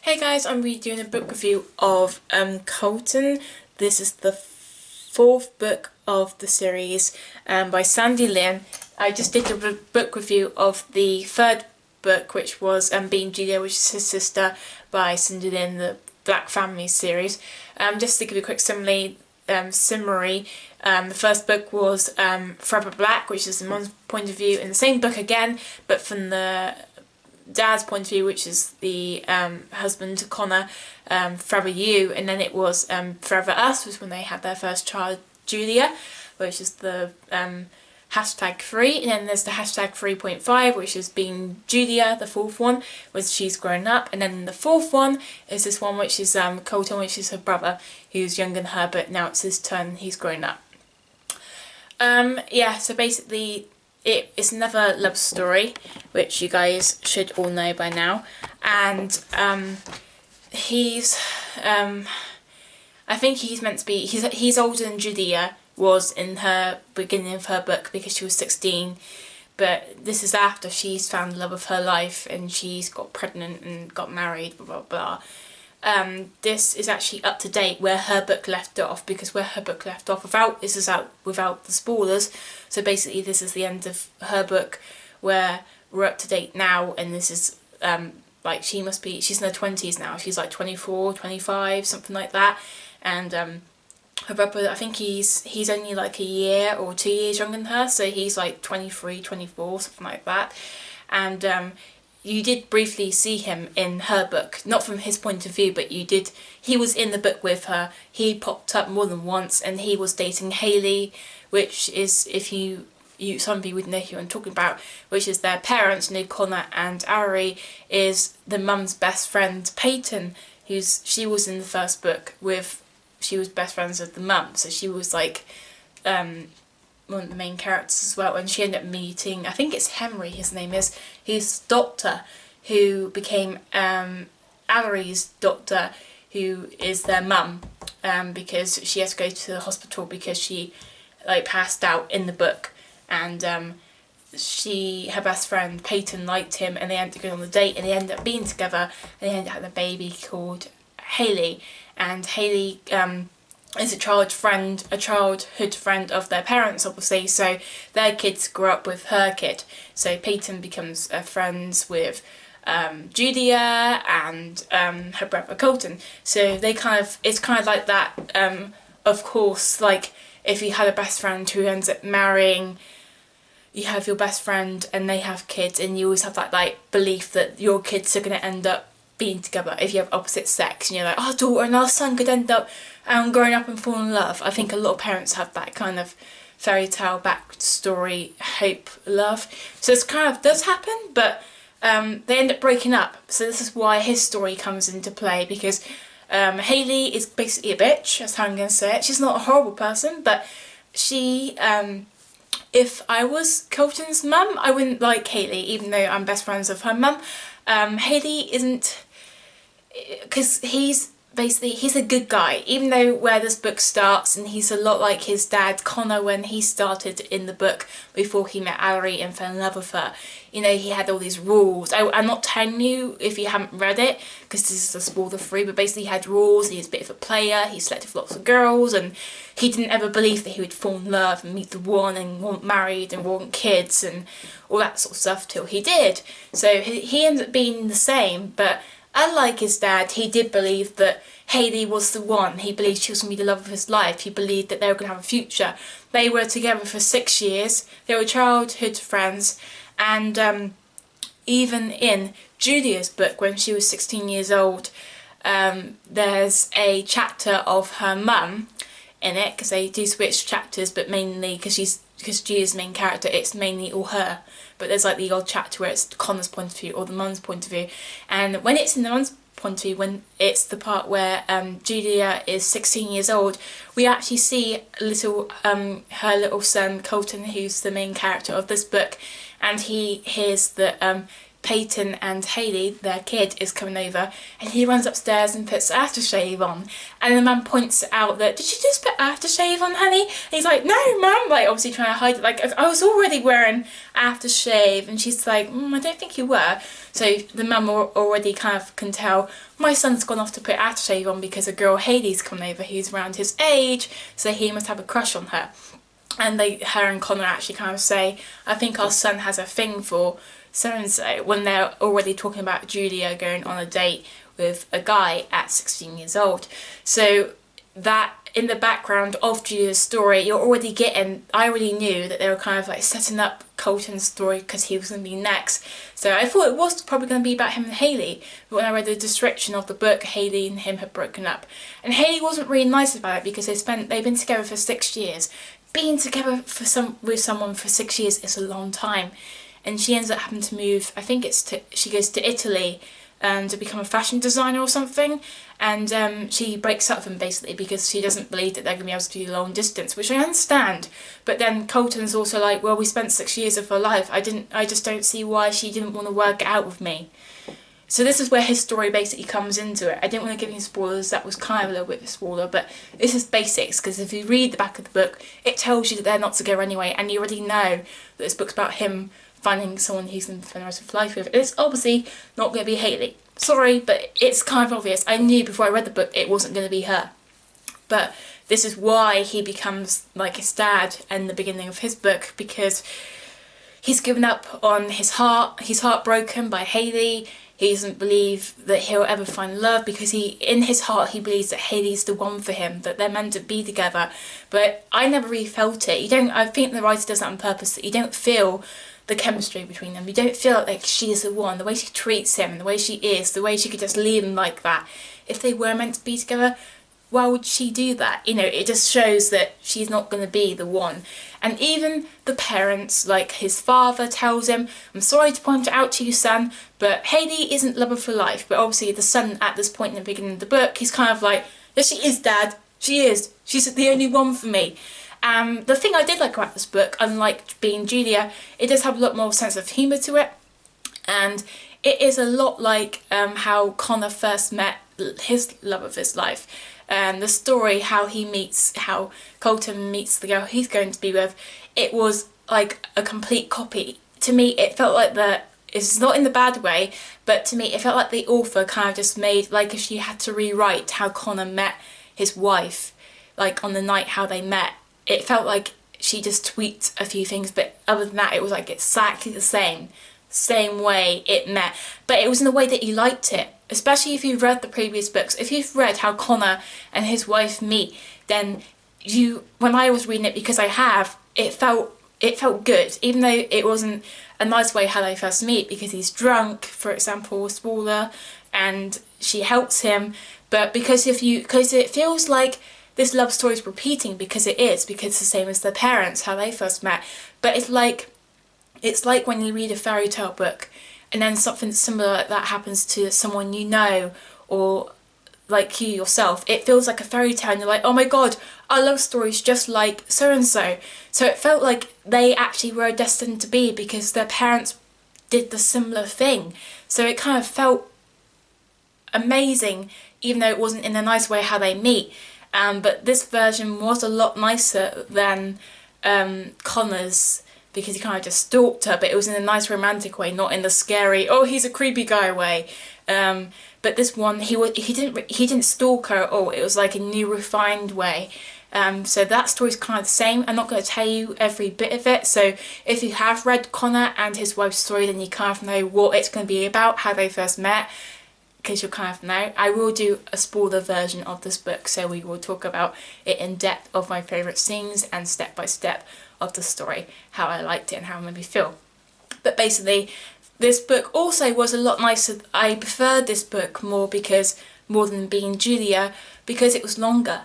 Hey guys, I'm redoing a book review of Collin. This is the fourth book of the series by Sandi Lynn. I just did a book review of the third book, which was Being JUILA, which is his sister, by Sandi Lynn, the Black Family series. Just to give you a quick summary, the first book was Forever Black, which is the mum's point of view, in the same book again, but from the dad's point of view, which is the husband Connor, Forever You, and then it was Forever Us, was when they had their first child, JUILA, which is the #3, and then there's the #3.5, which is Being JUILA, the fourth one, where she's grown up, and then the fourth one is this one, which is Collin, which is her brother, who's younger than her, but now it's his turn, he's grown up. Yeah, so basically it's another love story, which you guys should all know by now, and he's I think he's meant to be, he's older than JUILA was in her beginning of her book, because she was 16, but this is after she's found the love of her life and she's got pregnant and got married, blah blah blah. This is actually up to date where her book left off, because where her book left off, without the spoilers, so basically this is the end of her book where we're up to date now, and this is like she's in her 20s now, she's like 24, 25, something like that, and her brother, I think he's only like a year or 2 years younger than her, so he's like 23, 24, something like that, and you did briefly see him in her book, not from his point of view, but he was in the book with her. He popped up more than once, and he was dating Hayley, which is, if some of you would know who I'm talking about, which is their parents, Connor and Ari, is the mum's best friend, Peyton, she was in the first book she was best friends with the mum, so she was like one of the main characters as well, and she ended up meeting, I think it's Henry, his name is, his doctor, who became Ari's doctor, who is their mum, because she has to go to the hospital because she like passed out in the book, and her best friend Peyton liked him, and they ended up going on the date, and they ended up being together, and they ended up having a baby called Hayley, and Hayley is a childhood friend of their parents, obviously, so their kids grew up with her kid, so Peyton becomes friends with JUILA and her brother Collin, so it's kind of like that. Of course, like if you had a best friend who ends up marrying, you have your best friend and they have kids, and you always have that like belief that your kids are going to end up being together if you have opposite sex, and you're like, our daughter and our son could end up growing up and fall in love. I think a lot of parents have that kind of fairy tale backstory, hope, love. So it's kind of does happen, but they end up breaking up. So this is why his story comes into play, because Hayley is basically a bitch, that's how I'm going to say it. She's not a horrible person, but she, if I was Colton's mum, I wouldn't like Hayley, even though I'm best friends with her mum. Hayley isn't, because he's a good guy, even though where this book starts, and he's a lot like his dad Connor when he started in the book before he met Ari and fell in love with her. You know, he had all these rules. I'm not telling you if you haven't read it, because this is a spoiler free, but basically he had rules, he was a bit of a player, he slept with lots of girls, and he didn't ever believe that he would fall in love and meet the one and want married and want kids and all that sort of stuff till he did. So he ended up being the same, but unlike his dad, he did believe that Hayley was the one. He believed she was going to be the love of his life. He believed that they were going to have a future. They were together for 6 years. They were childhood friends. And even in JUILA's book, when she was 16 years old, there's a chapter of her mum in it, because they do switch chapters, but mainly because JUILA's main character, it's mainly all her. But there's like the odd chapter where it's Connor's point of view or the mum's point of view, and when it's in the mum's point of view, when it's the part where JUILA is 16 years old, we actually see her little son Collin, who's the main character of this book, and he hears that Peyton and Hayley, their kid, is coming over, and he runs upstairs and puts aftershave on, and the man points out that, did you just put aftershave on, honey? And he's like, no mum, like obviously trying to hide it, like I was already wearing aftershave, and she's like, I don't think you were. So the mum already kind of can tell, my son's gone off to put aftershave on because a girl Hayley's coming over who's around his age, so he must have a crush on her. And her and Connor actually kind of say, I think our son has a thing for so-and-so, when they're already talking about JUILA going on a date with a guy at 16 years old. So that, in the background of JUILA's story, you're already getting, I already knew that they were kind of like setting up Colton's story because he was going to be next. So I thought it was probably going to be about him and Hayley, but when I read the description of the book, Hayley and him had broken up. And Hayley wasn't really nice about it because they've been together for 6 years. Being together with someone for 6 years is a long time. And she ends up having to move, I think she goes to Italy to become a fashion designer or something, and she breaks up with him basically because she doesn't believe that they're going to be able to do long distance, which I understand. But then Colton's also like, well, we spent 6 years of her life, I just don't see why she didn't want to work it out with me. So this is where his story basically comes into it. I didn't want to give you spoilers, that was kind of a little bit of a spoiler, but this is basics, because if you read the back of the book, it tells you that they're not together anyway, and you already know that this book's about him finding someone he's going to spend the rest of his life with. It's obviously not going to be Hayley. Sorry, but it's kind of obvious. I knew before I read the book it wasn't going to be her. But this is why he becomes like his dad in the beginning of his book, because he's given up on his heart. He's heartbroken by Hayley. He doesn't believe that he'll ever find love because in his heart he believes that Hayley's the one for him, that they're meant to be together. But I never really felt it. I think the writer does that on purpose, that you don't feel the chemistry between them. You don't feel like she's the one, the way she treats him, the way she is, the way she could just leave him like that. If they were meant to be together, why would she do that? You know, it just shows that she's not going to be the one. And even the parents, like his father tells him, I'm sorry to point it out to you, son, but Hayley isn't lover for life. But obviously the son, at this point in the beginning of the book, he's kind of like, yes, she is, Dad. She is. She's the only one for me. The thing I did like about this book, unlike being JUILA, it does have a lot more sense of humour to it, and it is a lot like how Connor first met his love of his life. The story, how Colton meets the girl he's going to be with, it was like a complete copy. To me, it felt like it's not in the bad way, but to me it felt like the author kind of just made, like if she had to rewrite how Connor met his wife, like on the night how they met, it felt like she just tweaked a few things, but other than that it was like exactly the same way it met. But it was in a way that you liked it, especially if you've read the previous books. If you've read how Connor and his wife meet, then when I was reading it, because I have, it felt good, even though it wasn't a nice way how they first meet, because he's drunk, for example, spoiler, and she helps him. But because it feels like this love story is repeating, because it's the same as their parents, how they first met. But it's like when you read a fairy tale book and then something similar like that happens to someone you know, or like you yourself. It feels like a fairy tale and you're like, oh my god, our love story is just like so and so. So it felt like they actually were destined to be, because their parents did the similar thing. So it kind of felt amazing, even though it wasn't in a nice way how they meet. But this version was a lot nicer than Connor's, because he kind of just stalked her, but it was in a nice romantic way, not in the scary, oh he's a creepy guy way. But this one, he didn't stalk her at all. It was like a new refined way. So that story's kind of the same. I'm not going to tell you every bit of it, so if you have read Connor and his wife's story, then you kind of know what it's going to be about, how they first met, because you'll kind of know. I will do a spoiler version of this book, so we will talk about it in depth, of my favourite scenes and step by step of the story, how I liked it and how it made me feel. But basically, this book also was a lot nicer. I preferred this book more than being JUILA, because it was longer.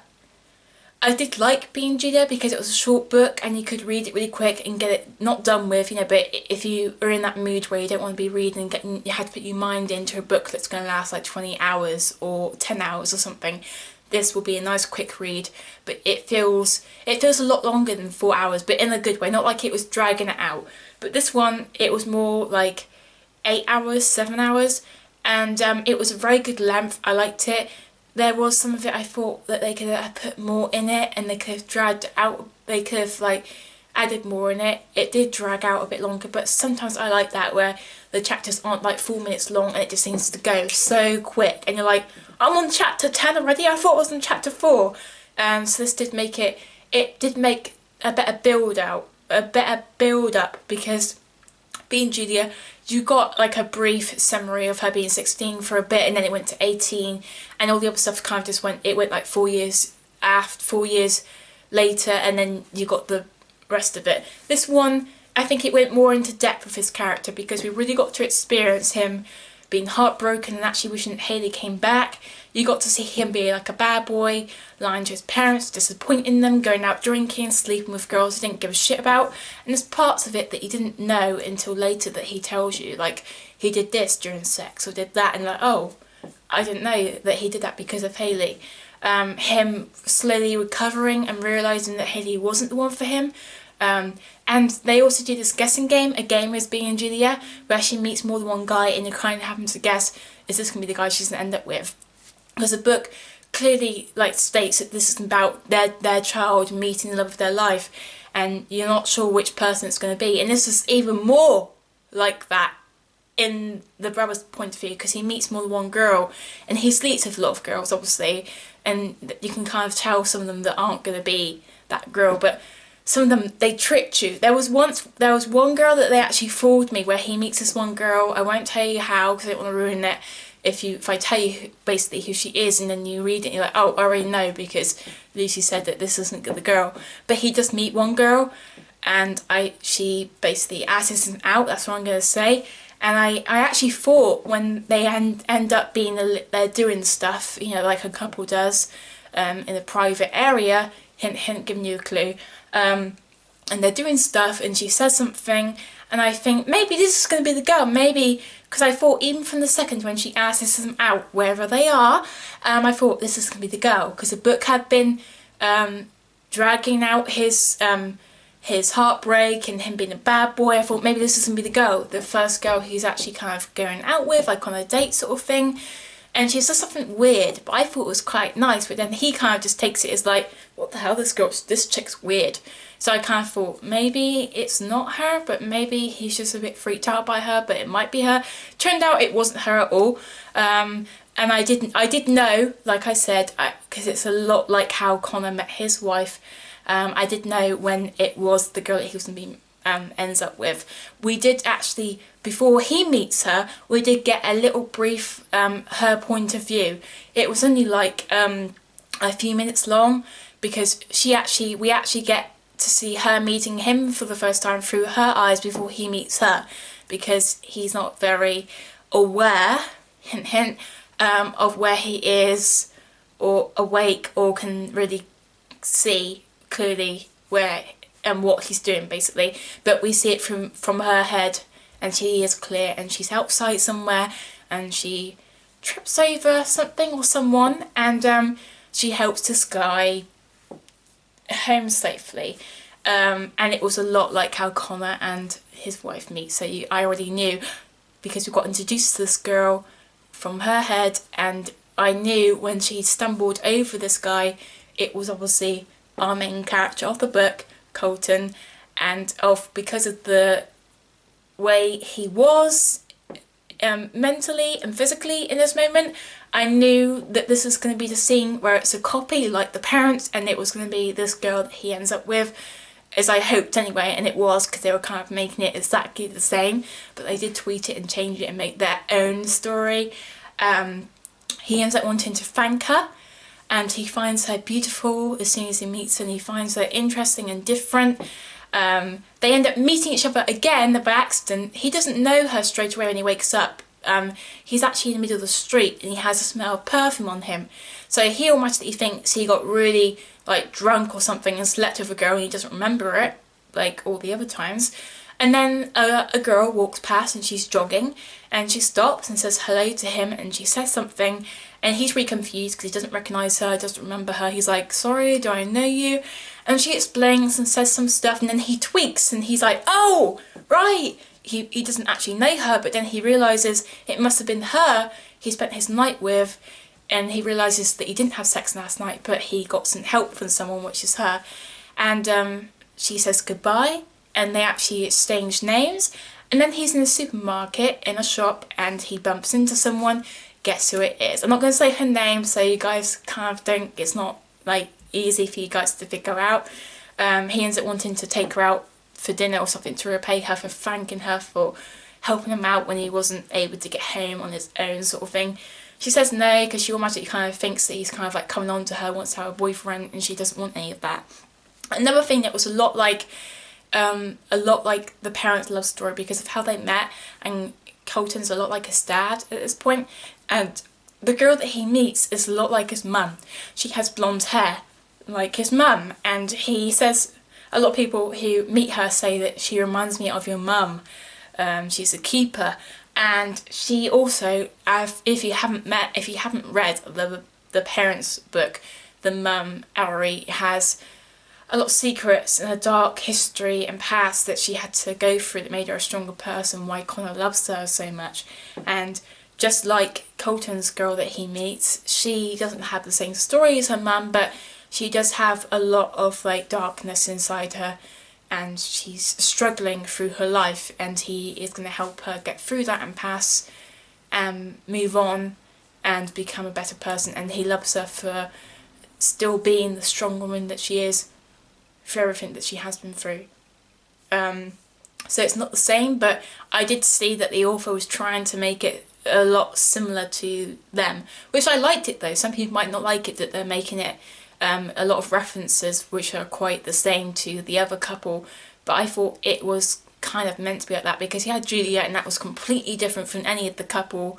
I did like being JUILA because it was a short book and you could read it really quick and get it not done with, you know, but if you are in that mood where you don't want to be reading and you had to put your mind into a book that's going to last like 20 hours or 10 hours or something, this will be a nice quick read. But it feels a lot longer than 4 hours, but in a good way, not like it was dragging it out. But this one, it was more like, 8 hours, 7 hours, and it was a very good length. I liked it. There was some of it I thought that they could have put more in it, and they could have dragged out, they could have like added more in it. It did drag out a bit longer, but sometimes I like that where the chapters aren't like 4 minutes long and it just seems to go so quick and you're like, I'm on chapter 10 already, I thought I was on chapter 4. So this did make it did make a better build up, because being Julia, you got like a brief summary of her being 16 for a bit, and then it went to 18, and all the other stuff kind of just went like 4 years after, 4 years later, and then you got the rest of it. This one, I think it went more into depth with his character, because we really got to experience him being heartbroken and actually wishing that Hayley came back. You got to see him be like a bad boy, lying to his parents, disappointing them, going out drinking, sleeping with girls he didn't give a shit about. And there's parts of it that you didn't know until later that he tells you, like he did this during sex or did that, and like, oh, I didn't know that he did that because of Hayley. Him slowly recovering and realising that Hayley wasn't the one for him. And they also do this guessing game, a game as being Julia, where she meets more than one guy and you kind of happen to guess, is this going to be the guy she's going to end up with? Because the book clearly like states that this is about their child meeting the love of their life, and you're not sure which person it's going to be. And this is even more like that in the brother's point of view, because he meets more than one girl and he sleeps with a lot of girls obviously, and you can kind of tell some of them that aren't going to be that girl, but some of them, they tricked you. There was one girl that they actually fooled me, where he meets this one girl. I won't tell you how because I don't want to ruin it. If I tell you basically who she is and then you read it and you're like, oh, I already know because Lucy said that this isn't the girl. But he does meet one girl, and she basically asks him out, that's what I'm going to say. And I actually thought when they end up being, they're doing stuff, you know, like a couple does, in a private area, hint hint, giving you a clue, and they're doing stuff and she says something, and I think maybe this is going to be the girl, maybe, because I thought even from the second when she asks them out wherever they are, I thought this is going to be the girl, because the book had been dragging out his heartbreak and him being a bad boy. I thought maybe this is going to be the girl, the first girl he's actually kind of going out with, like on a date sort of thing. And she says something weird, but I thought it was quite nice, but then he kind of just takes it as like, what the hell, this chick's weird. So I kind of thought maybe it's not her, but maybe he's just a bit freaked out by her, but it might be her. Turned out it wasn't her at all. And I did know, like I said, because it's a lot like how Connor met his wife, I did know when it was the girl that he was going to be ends up with. We did actually, before he meets her, we did get a little brief her point of view. It was only like a few minutes long, because we actually get to see her meeting him for the first time through her eyes before he meets her, because he's not very aware, hint hint, of where he is or awake or can really see clearly where and what he's doing basically, but we see it from her head, and she is clear, and she's outside somewhere and she trips over something or someone, and she helps this guy home safely, and it was a lot like how Connor and his wife meet. So I already knew, because we got introduced to this girl from her head, and I knew when she stumbled over this guy, it was obviously our main character of the book, Colton, and because of the way he was mentally and physically in this moment, I knew that this was going to be the scene where it's a copy like the parents, and it was going to be this girl that he ends up with, as I hoped anyway, and it was, because they were kind of making it exactly the same, but they did tweak it and change it and make their own story. He ends up wanting to thank her, and he finds her beautiful as soon as he meets her, and he finds her interesting and different. They end up meeting each other again by accident. He doesn't know her straight away when he wakes up. He's actually in the middle of the street and he has a smell of perfume on him. So he automatically thinks he got really like drunk or something and slept with a girl, and he doesn't remember it like all the other times. And then a girl walks past and she's jogging, and she stops and says hello to him, and she says something, and he's really confused because he doesn't recognise her, doesn't remember her. He's like, sorry, do I know you? And she explains and says some stuff, and then he tweaks and he's like, oh, right, he doesn't actually know her, but then he realises it must have been her he spent his night with, and he realises that he didn't have sex last night, but he got some help from someone, which is her. And she says goodbye, and they actually exchange names. And then he's in a supermarket, in a shop, and he bumps into someone. Guess who it is? I'm not going to say her name, so you guys kind of don't, it's not like easy for you guys to figure out. He ends up wanting to take her out for dinner or something to repay her for thanking her for helping him out when he wasn't able to get home on his own, sort of thing. She says no, because she automatically kind of thinks that he's kind of like coming on to her, wants to have a boyfriend, and she doesn't want any of that. Another thing that was a lot like the parents' love story, because of how they met, and Colton's a lot like his dad at this point, and the girl that he meets is a lot like his mum. She has blonde hair like his mum, and he says, a lot of people who meet her say that she reminds me of your mum. She's a keeper, and she also, if you haven't read the parents' book, the mum, Ellery, has a lot of secrets and a dark history and past that she had to go through that made her a stronger person, why Connor loves her so much. And just like Colton's girl that he meets, she doesn't have the same story as her mum, but she does have a lot of like darkness inside her, and she's struggling through her life, and he is going to help her get through that and pass and move on and become a better person. And he loves her for still being the strong woman that she is, for everything that she has been through. So it's not the same, but I did see that the author was trying to make it a lot similar to them, which I liked it though. Some people might not like it that they're making it a lot of references which are quite the same to the other couple, but I thought it was kind of meant to be like that, because he had JUILA, and that was completely different from any of the couple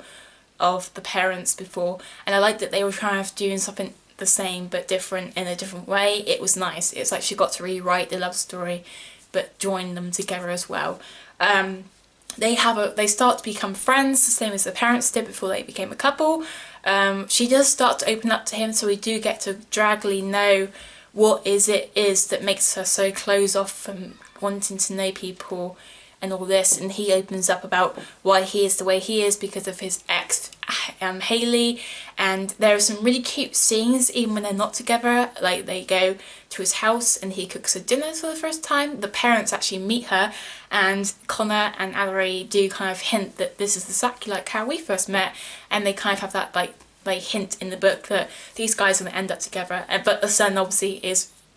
of the parents before, and I liked that they were trying to doing something the same but different in a different way. It was nice. It's like she got to rewrite the love story but join them together as well. They start to become friends, the same as the parents did before they became a couple. She does start to open up to him, so we do get to gradually know what it is that makes her so closed off from wanting to know people and all this, and he opens up about why he is the way he is because of his ex, Hayley. And there are some really cute scenes even when they're not together, like they go to his house and he cooks her dinner for the first time. The parents actually meet her, and Connor and Ellery do kind of hint that this is exactly like how we first met, and they kind of have that like hint in the book that these guys are going to end up together. But the son obviously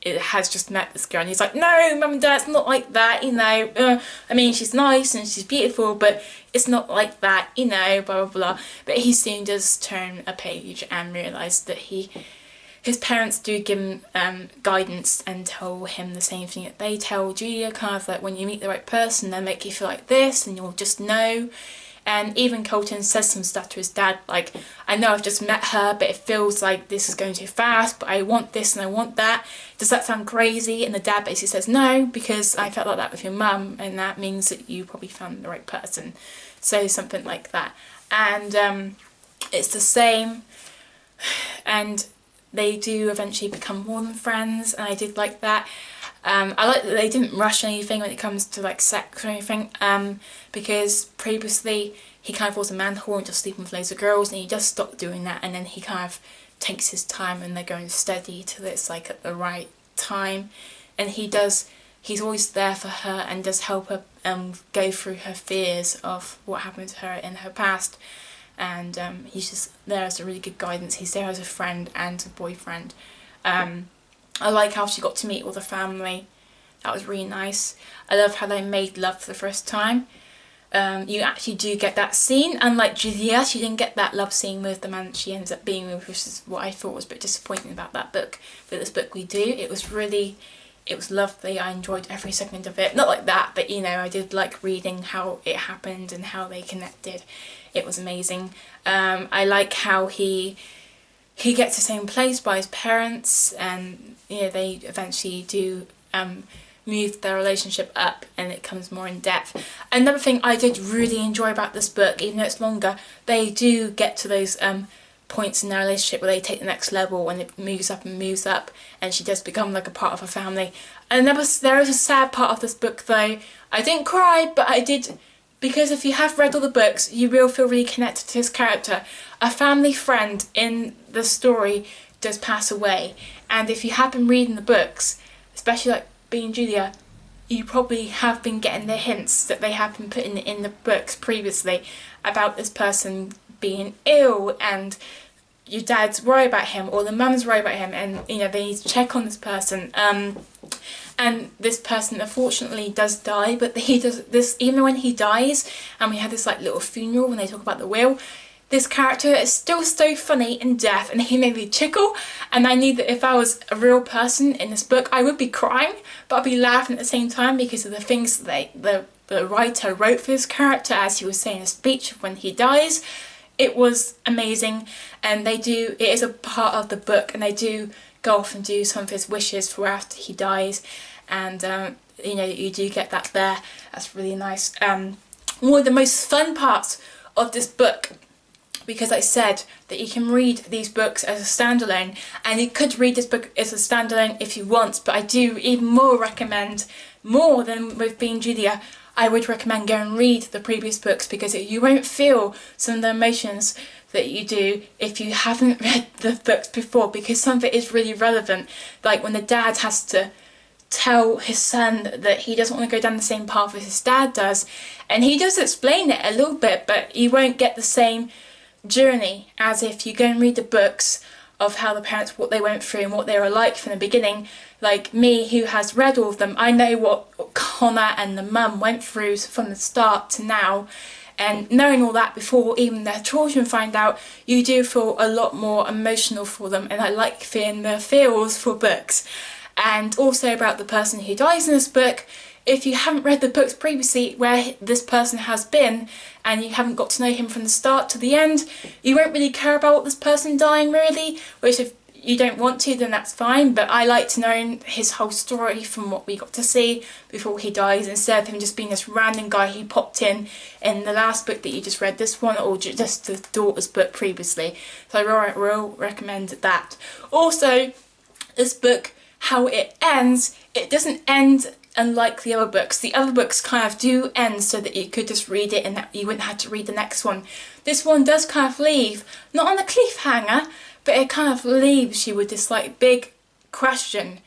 has just met this girl, and he's like, no, mum and dad, it's not like that, you know, I mean, she's nice and she's beautiful, but it's not like that, you know, blah blah blah. But he soon does turn a page and realise that his parents do give him guidance and tell him the same thing that they tell JUILA, kind of like, when you meet the right person, they'll make you feel like this and you'll just know. And even Colton says some stuff to his dad, like, I know I've just met her, but it feels like this is going too fast, but I want this and I want that. Does that sound crazy? And the dad basically says, no, because I felt like that with your mum, and that means that you probably found the right person. So something like that. And it's the same, and they do eventually become more than friends, and I did like that. I like that they didn't rush anything when it comes to like sex or anything, because previously he kind of was a man whore and just sleeping with loads of girls, and he just stopped doing that, and then he kind of takes his time and they're going steady till it's like at the right time. And he's always there for her and does help her go through her fears of what happened to her in her past. And he's just there as a really good guidance. He's there as a friend and a boyfriend. I like how she got to meet all the family. That was really nice. I love how they made love for the first time. You actually do get that scene. Unlike JUILA, she didn't get that love scene with the man that she ends up being with, which is what I thought was a bit disappointing about that book. But this book we do. It was lovely. I enjoyed every second of it. Not like that, but you know, I did like reading how it happened and how they connected. It was amazing. I like how he gets the same place by his parents, and you know, they eventually do move their relationship up and it comes more in depth. Another thing I did really enjoy about this book, even though it's longer, they do get to those points in their relationship where they take the next level and it moves up and moves up, and she does become like a part of a family. And there is a sad part of this book though. I didn't cry, but I did because if you have read all the books, you will feel really connected to his character. A family friend in the story does pass away, and if you have been reading the books, especially like being Julia, you probably have been getting the hints that they have been putting in the books previously about this person being ill, and your dad's worried about him or the mum's worried about him, and you know, they need to check on this person. And this person unfortunately does die, but he does this, even when he dies, and we had this like little funeral when they talk about the will, this character is still so funny in death, and he made me chuckle, and I knew that if I was a real person in this book, I would be crying, but I'd be laughing at the same time because of the things that the writer wrote for his character as he was saying a speech when he dies. It was amazing, and it is a part of the book, and they do go off and do some of his wishes for after he dies, and you know, you do get that there. That's really nice. One of the most fun parts of this book, because I said that you can read these books as a standalone, and you could read this book as a standalone if you want, but I do even more recommend, more than with Being Julia, I would recommend go and read the previous books, because you won't feel some of the emotions that you do if you haven't read the books before, because some of it is really relevant, like when the dad has to tell his son that he doesn't want to go down the same path as his dad does, and he does explain it a little bit, but you won't get the same journey as if you go and read the books of how the parents, what they went through and what they were like from the beginning. Like me, who has read all of them, I know what Connor and the mum went through from the start to now, and knowing all that before even their children find out, you do feel a lot more emotional for them, and I like feeling the feels for books. And also about the person who dies in this book, if you haven't read the books previously where this person has been, and you haven't got to know him from the start to the end, you won't really care about this person dying really, which if you don't want to, then that's fine, but I like to know his whole story from what we got to see before he dies, instead of him just being this random guy who popped in the last book that you just read, this one, or just the daughter's book previously. So I will recommend that. Also, this book, how it ends, it doesn't end unlike the other books. The other books kind of do end so that you could just read it and that you wouldn't have to read the next one. This one does kind of leave, not on a cliffhanger, but it kind of leaves you with this like big question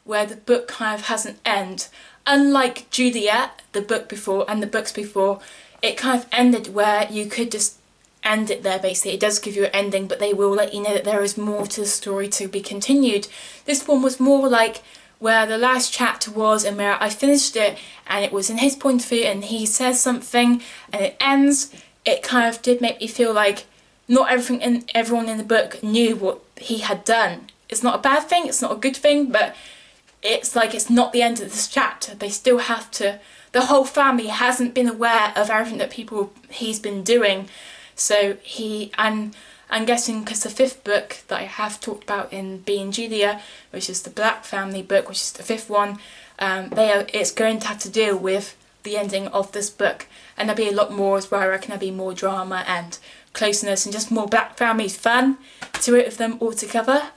where the book kind of has an end. Unlike Juliet, the book before, and the books before, it kind of ended where you could just end it there basically. It does give you an ending, but they will let you know that there is more to the story to be continued. This one was more like where the last chapter was, and where I finished it and it was in his point of view and he says something and it ends. It kind of did make me feel like not everyone in the book knew what he had done. It's not a bad thing, it's not a good thing, but it's like it's not the end of this chapter. They still have to, the whole family hasn't been aware of everything that he's been doing. So I'm guessing because the fifth book that I have talked about in Being Julia, which is the Black family book, which is the fifth one, it's going to have to deal with the ending of this book, and there'll be a lot more as well. I reckon there'll be more drama and closeness and just more Black family fun to it with them all together.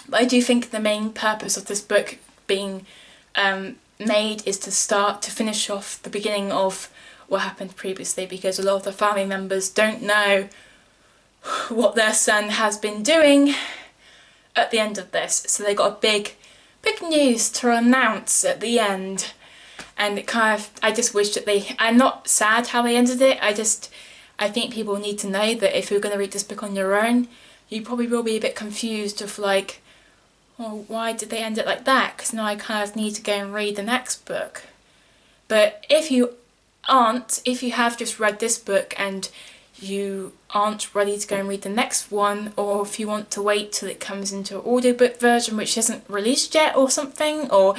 But I do think the main purpose of this book being made is to finish off the beginning of what happened previously, because a lot of the family members don't know what their son has been doing at the end of this, so they got a big news to announce at the end. And it kind of, I just wish that I'm not sad how they ended it, I think people need to know that if you're going to read this book on your own, you probably will be a bit confused of like, well, why did they end it like that, because now I kind of need to go and read the next book. But if you have just read this book and you aren't ready to go and read the next one, or if you want to wait till it comes into an audiobook version which isn't released yet or something, or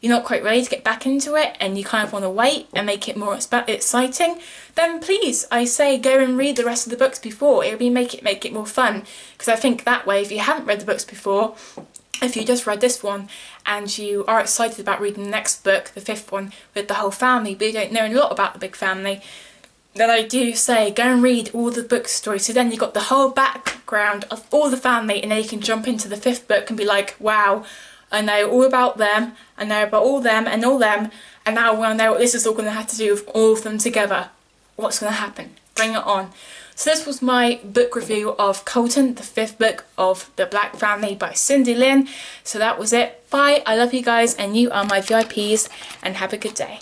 you're not quite ready to get back into it and you kind of want to wait and make it more exciting, then please, I say, go and read the rest of the books before. It'll make it more fun, because I think that way, if you haven't read the books before, if you just read this one and you are excited about reading the next book, the fifth one, with the whole family, but you don't know a lot about the big family, then I do say go and read all the book stories, so then you've got the whole background of all the family, and then you can jump into the fifth book and be like, wow, I know all about them, I know about all them, and now I know what this is all going to have to do with all of them together. what's going to happen. Bring it on. So this was my book review of Collin, the 5th book of The Black Family by Sandi Lynn. So that was it. Bye. I love you guys, and you are my VIPs, and have a good day.